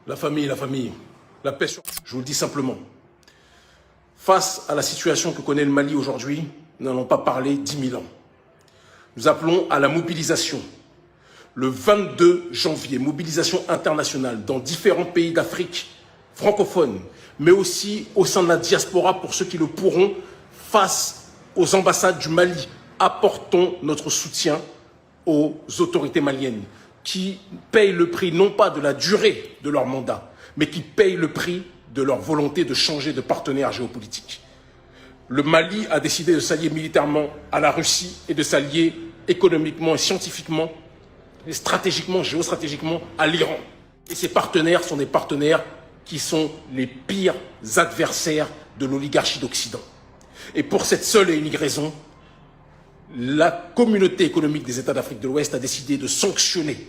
La famille, la paix sur... Je vous le dis simplement. Face à la situation que connaît le Mali aujourd'hui, nous n'allons pas parler 10 000 ans. Nous appelons à la mobilisation. Le 22 janvier, mobilisation internationale dans différents pays d'Afrique francophone, mais aussi au sein de la diaspora pour ceux qui le pourront, face aux ambassades du Mali. Apportons notre soutien aux autorités maliennes qui payent le prix non pas de la durée de leur mandat, mais qui payent le prix de leur volonté de changer de partenaire géopolitique. Le Mali a décidé de s'allier militairement à la Russie et de s'allier économiquement et scientifiquement et stratégiquement, géostratégiquement à l'Iran. Et ces partenaires sont des partenaires qui sont les pires adversaires de l'oligarchie d'Occident. Et pour cette seule et unique raison, la communauté économique des États d'Afrique de l'Ouest a décidé de sanctionner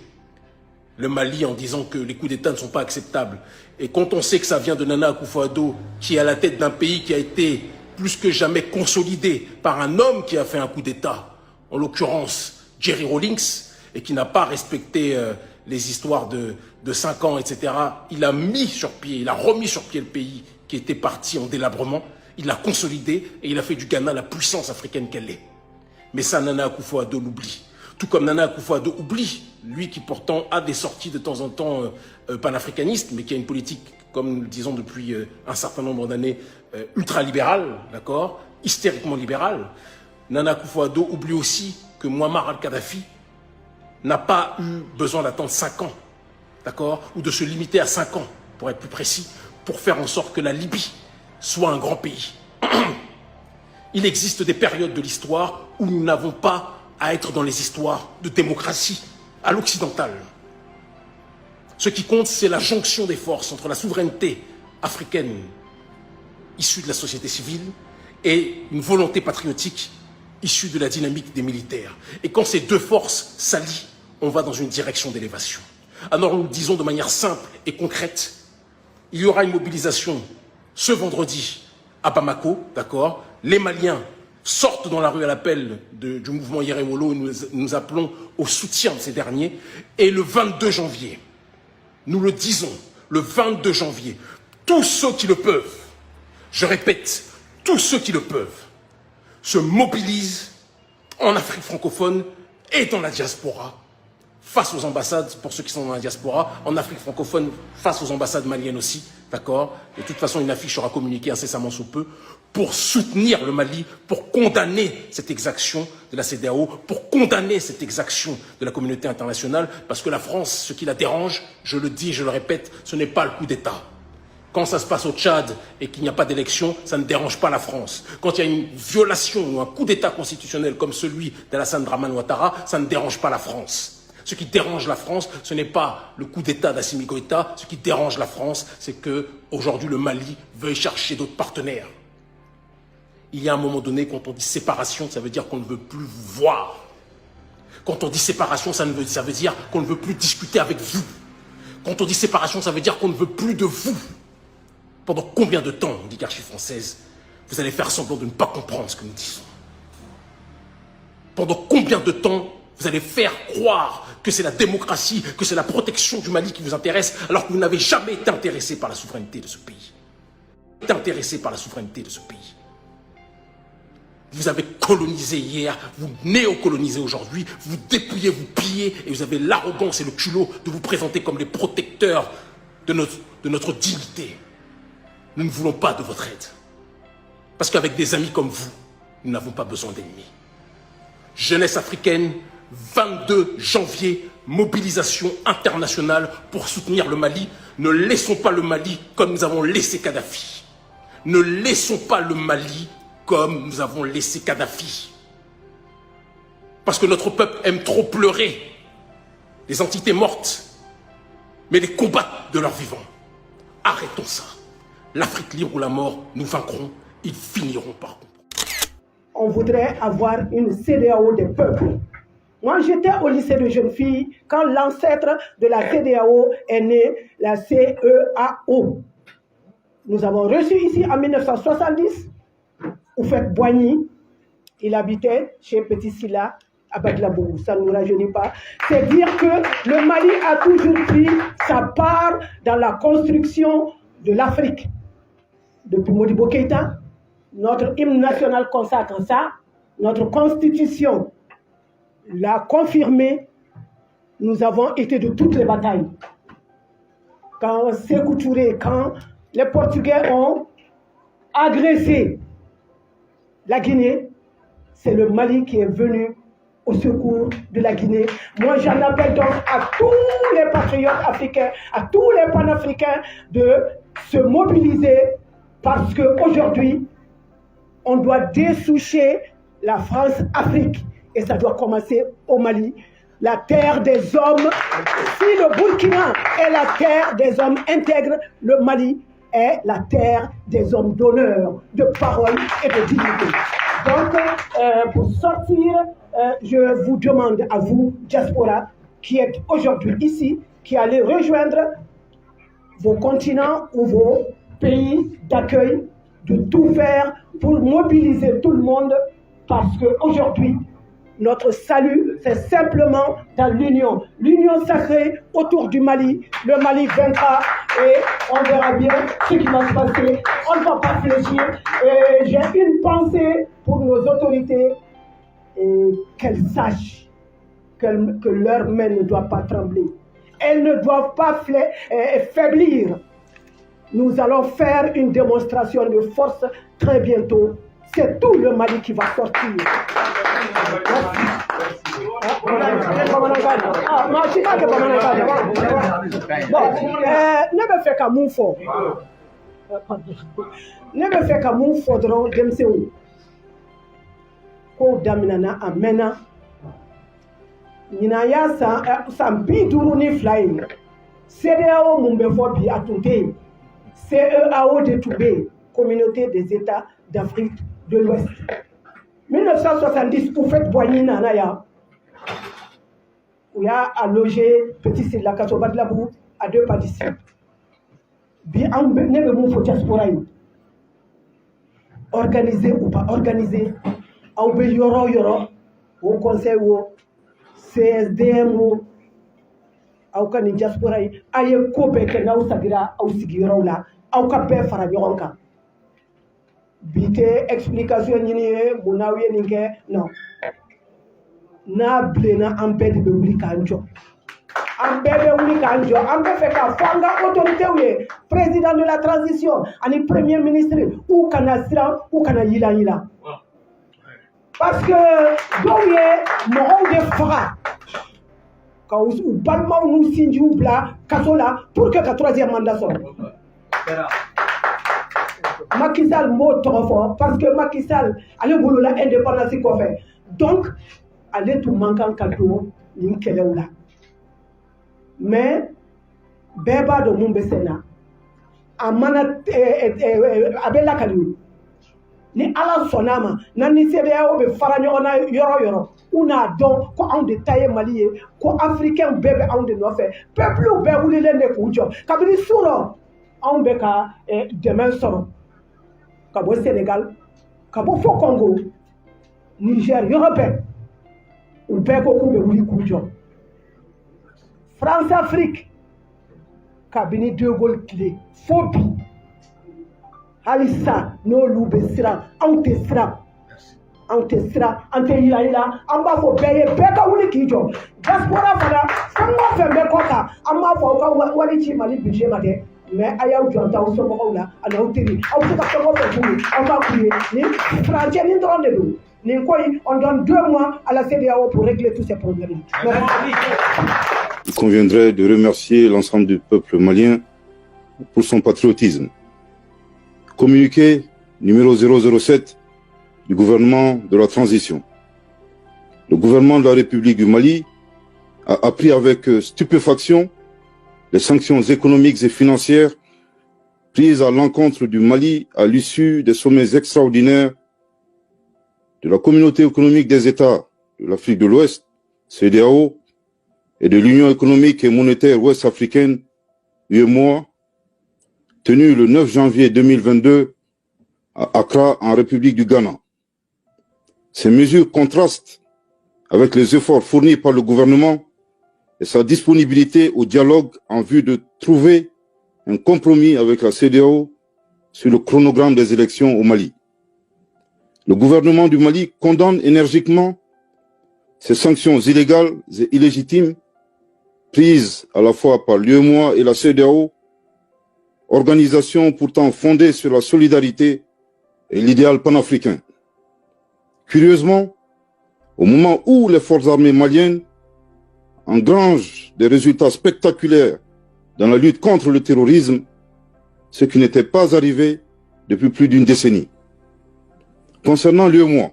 le Mali en disant que les coups d'État ne sont pas acceptables. Et quand on sait que ça vient de Nana Akufo-Addo, qui est à la tête d'un pays qui a été plus que jamais consolidé par un homme qui a fait un coup d'État, en l'occurrence Jerry Rawlings, et qui n'a pas respecté les histoires de 5 ans, etc. Il a mis sur pied, il a remis sur pied le pays qui était parti en délabrement, il l'a consolidé et il a fait du Ghana la puissance africaine qu'elle est. Mais ça, Nana Akufo-Addo l'oublie. Tout comme Nana Akufo-Addo oublie, lui qui pourtant a des sorties de temps en temps panafricanistes, mais qui a une politique, comme nous le disons depuis un certain nombre d'années, ultralibérale, d'accord, hystériquement libérale. Nana Akufo-Addo oublie aussi que Muammar al-Kadhafi n'a pas eu besoin d'attendre 5 ans, d'accord, ou de se limiter à 5 ans, pour être plus précis, pour faire en sorte que la Libye soit un grand pays. Il existe des périodes de l'histoire où nous n'avons pas à être dans les histoires de démocratie à l'occidentale. Ce qui compte, c'est la jonction des forces entre la souveraineté africaine issue de la société civile et une volonté patriotique issue de la dynamique des militaires. Et quand ces deux forces s'allient, on va dans une direction d'élévation. Alors nous le disons de manière simple et concrète, il y aura une mobilisation ce vendredi à Bamako, d'accord. Les Maliens sortent dans la rue à l'appel du mouvement Yerewolo, nous appelons au soutien de ces derniers. Et le 22 janvier, nous le disons, le 22 janvier, tous ceux qui le peuvent, je répète, tous ceux qui le peuvent, se mobilisent en Afrique francophone et dans la diaspora, face aux ambassades, pour ceux qui sont dans la diaspora, en Afrique francophone, face aux ambassades maliennes aussi, d'accord. De toute façon, une affiche sera communiquée incessamment sous peu, pour soutenir le Mali, pour condamner cette exaction de la CEDEAO, pour condamner cette exaction de la communauté internationale, parce que la France, ce qui la dérange, je le dis, je le répète, ce n'est pas le coup d'État. Quand ça se passe au Tchad et qu'il n'y a pas d'élection, ça ne dérange pas la France. Quand il y a une violation ou un coup d'État constitutionnel comme celui d'Alassane Dramane Ouattara, ça ne dérange pas la France. Ce qui dérange la France, ce n'est pas le coup d'État d'Assimi Goïta. Ce qui dérange la France, c'est que aujourd'hui le Mali veuille chercher d'autres partenaires. Il y a un moment donné, quand on dit séparation, ça veut dire qu'on ne veut plus vous voir. Quand on dit séparation, ça veut dire qu'on ne veut plus discuter avec vous. Quand on dit séparation, ça veut dire qu'on ne veut plus de vous. Pendant combien de temps, l'oligarchie française, vous allez faire semblant de ne pas comprendre ce que nous disons? Pendant combien de temps vous allez faire croire que c'est la démocratie, que c'est la protection du Mali qui vous intéresse, alors que vous n'avez jamais été intéressé par la souveraineté de ce pays? Intéressé par la souveraineté de ce pays. Vous avez colonisé hier, vous néocolonisez aujourd'hui, vous dépouillez, vous pillez, et vous avez l'arrogance et le culot de vous présenter comme les protecteurs de notre dignité. Nous ne voulons pas de votre aide. Parce qu'avec des amis comme vous, nous n'avons pas besoin d'ennemis. Jeunesse africaine, 22 janvier, mobilisation internationale pour soutenir le Mali. Ne laissons pas le Mali comme nous avons laissé Kadhafi. Ne laissons pas le Mali comme nous avons laissé Kadhafi. Parce que notre peuple aime trop pleurer les entités mortes, mais les combattre de leur vivant. Arrêtons ça. L'Afrique libre ou la mort, nous vaincrons, ils finiront par comprendre. On voudrait avoir une CEDEAO des peuples. Moi, j'étais au lycée de jeunes filles quand l'ancêtre de la CEDEAO est né, la CEAO. Nous avons reçu ici en 1970 Oufek Boigny. Il habitait chez Petit Silla Abadlabou, ça ne nous rajeunit pas. C'est dire que le Mali a toujours pris sa part dans la construction de l'Afrique. Depuis Modibo Keïta, notre hymne national consacre ça, notre constitution l'a confirmé, nous avons été de toutes les batailles. Quand Sékou Touré, quand les Portugais ont agressé la Guinée, c'est le Mali qui est venu au secours de la Guinée. Moi, j'en appelle donc à tous les patriotes africains, à tous les panafricains de se mobiliser parce qu'aujourd'hui, on doit dessoucher la France-Afrique et ça doit commencer au Mali. La terre des hommes, si le Burkina est la terre des hommes intègres, le Mali est la terre des hommes d'honneur, de parole et de dignité. Donc, pour sortir, je vous demande à vous, diaspora, qui êtes aujourd'hui ici, qui allez rejoindre vos continents ou vos pays d'accueil, de tout faire pour mobiliser tout le monde, parce qu'aujourd'hui, notre salut, c'est simplement dans l'union. L'union sacrée autour du Mali. Le Mali vaincra et on verra bien ce qui va se passer. On ne va pas fléchir. J'ai une pensée pour nos autorités et qu'elles sachent que leur main ne doit pas trembler. Elles ne doivent pas faiblir. Nous allons faire une démonstration de force très bientôt. C'est tout le Mali qui va sortir. Ne me fais qu'à mon fort. Ne me fais qu'à mon fort de Demseu. Ko daminana amena. Ninaya san biduru ni flying. CEDEAO Mumbefo bi atunte. CEAO de Toubé, Communauté des États d'Afrique de l'Ouest. 1970, vous faites Boigny Nanaya. Où il y a allogé Petit Silla Kasobadlabou à 2 pas d'ici. Bien, on ne peut pas diaspora. Organisé ou pas organisé, on peut yoro au conseil ou CSDM ou au can diaspora. Aïe, Kobe, Kenao Sagira, au Sigirola, au Capé Farabionka. Bite explication ñini munawiye ninke non na blena ambe de wuli kanjo ambe be wuli kanjo ambe fe ka fanga autorité ou président de la transition ani premier ministre ou kana sira ou kana yila parce que doye mo de fara ka ou balma ou sinji ou bla kasola pour que ka troisième mandat soit Macky Sall mot trop fort parce que Macky Sall allait vouloir l'indépendance qu'on fait. Donc, allez tout manquant cadeau, l'inkelewla. Mais, beba de mon besena, amana abella kaliou. Ni ala sonama, nani CEDEAO be faranyona yoro. Una don ko on de taille malien, ko africain bébé on de no fait. Peuple ou be wuli lende kujo. Kabiri suro, on beka demain soro. Kabo Sénégal, Kabo Fo Congo, Niger, Européen, ou Beko Koube Wuli Koujo. France-Afrique, Kabini De Gaulle clé, Phobie, Halissa, No Loube Sira, Antesra, Ante Ila, Amba Fo Beye, Beka Wuli Kijo, Diaspora Fada, Sango Fembe Kota, Amba Fo Walichi Mali Budget Made. Mais aïe ou j'entends au sommet là, à l'autorité, on peut pas faire on va couler, ni français ni droit de nous. Ni quoi, on donne 2 mois à la CEDEAO pour régler tous ces problèmes. Il conviendrait de remercier l'ensemble du peuple malien pour son patriotisme. Communiqué numéro 007 du gouvernement de la transition. Le gouvernement de la République du Mali a appris avec stupéfaction les sanctions économiques et financières prises à l'encontre du Mali à l'issue des sommets extraordinaires de la Communauté économique des États de l'Afrique de l'Ouest, CEDEAO, et de l'Union économique et monétaire ouest-africaine, UEMOA, tenue le 9 janvier 2022 à Accra, en République du Ghana. Ces mesures contrastent avec les efforts fournis par le gouvernement et sa disponibilité au dialogue en vue de trouver un compromis avec la CEDEAO sur le chronogramme des élections au Mali. Le gouvernement du Mali condamne énergiquement ces sanctions illégales et illégitimes prises à la fois par l'UEMOA et la CEDEAO, organisation pourtant fondée sur la solidarité et l'idéal panafricain. Curieusement, au moment où les forces armées maliennes engrangent des résultats spectaculaires dans la lutte contre le terrorisme, ce qui n'était pas arrivé depuis plus d'une décennie. Concernant l'UEMOA,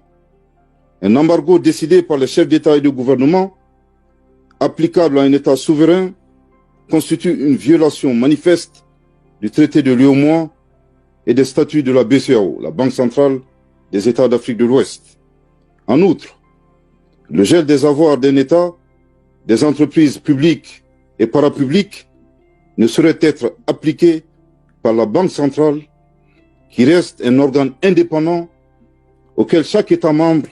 un embargo décidé par les chefs d'État et de gouvernement, applicable à un État souverain, constitue une violation manifeste du traité de l'UEMOA et des statuts de la BCEAO, la Banque centrale des États d'Afrique de l'Ouest. En outre, le gel des avoirs d'un État, des entreprises publiques et parapubliques ne saurait être appliqué par la Banque centrale, qui reste un organe indépendant auquel chaque État membre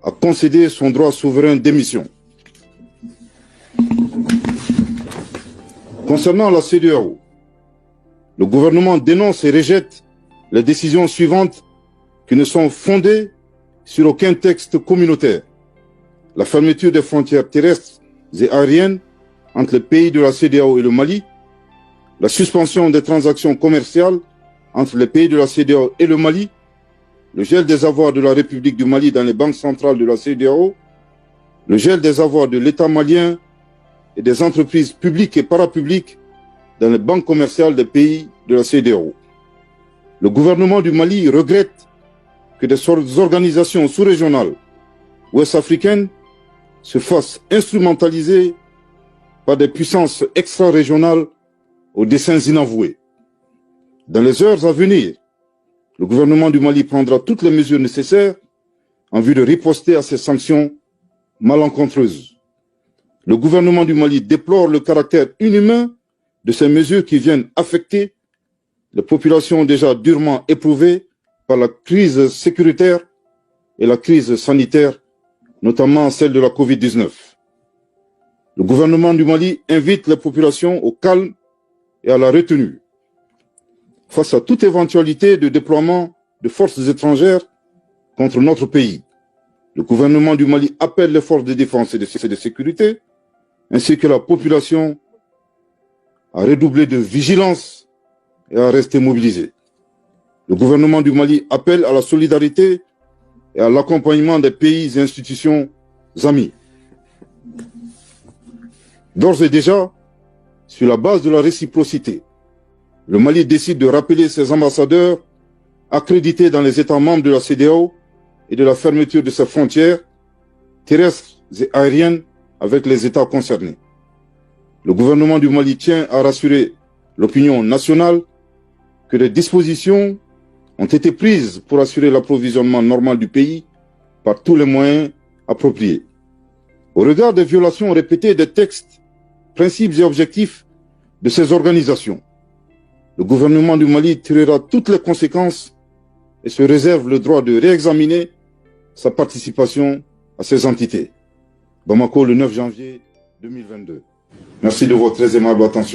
a concédé son droit souverain d'émission. Concernant la CEDEAO, le gouvernement dénonce et rejette les décisions suivantes qui ne sont fondées sur aucun texte communautaire. La fermeture des frontières terrestres et aériennes entre les pays de la CEDEAO et le Mali, la suspension des transactions commerciales entre les pays de la CEDEAO et le Mali, le gel des avoirs de la République du Mali dans les banques centrales de la CEDEAO, le gel des avoirs de l'État malien et des entreprises publiques et parapubliques dans les banques commerciales des pays de la CEDEAO. Le gouvernement du Mali regrette que des organisations sous-régionales ouest-africaines se fassent instrumentaliser par des puissances extra-régionales aux desseins inavoués. Dans les heures à venir, le gouvernement du Mali prendra toutes les mesures nécessaires en vue de riposter à ces sanctions malencontreuses. Le gouvernement du Mali déplore le caractère inhumain de ces mesures qui viennent affecter les populations déjà durement éprouvées par la crise sécuritaire et la crise sanitaire, notamment celle de la Covid-19. Le gouvernement du Mali invite les populations au calme et à la retenue. Face à toute éventualité de déploiement de forces étrangères contre notre pays, le gouvernement du Mali appelle les forces de défense et de sécurité, ainsi que la population, à redoubler de vigilance et à rester mobilisée. Le gouvernement du Mali appelle à la solidarité et à l'accompagnement des pays et institutions amis. D'ores et déjà, sur la base de la réciprocité, le Mali décide de rappeler ses ambassadeurs accrédités dans les États membres de la CEDEAO et de la fermeture de ses frontières terrestres et aériennes avec les États concernés. Le gouvernement du Mali tient à rassurer l'opinion nationale que des dispositions ont été prises pour assurer l'approvisionnement normal du pays par tous les moyens appropriés. Au regard des violations répétées des textes, principes et objectifs de ces organisations, le gouvernement du Mali tirera toutes les conséquences et se réserve le droit de réexaminer sa participation à ces entités. Bamako, le 9 janvier 2022. Merci de votre très aimable attention.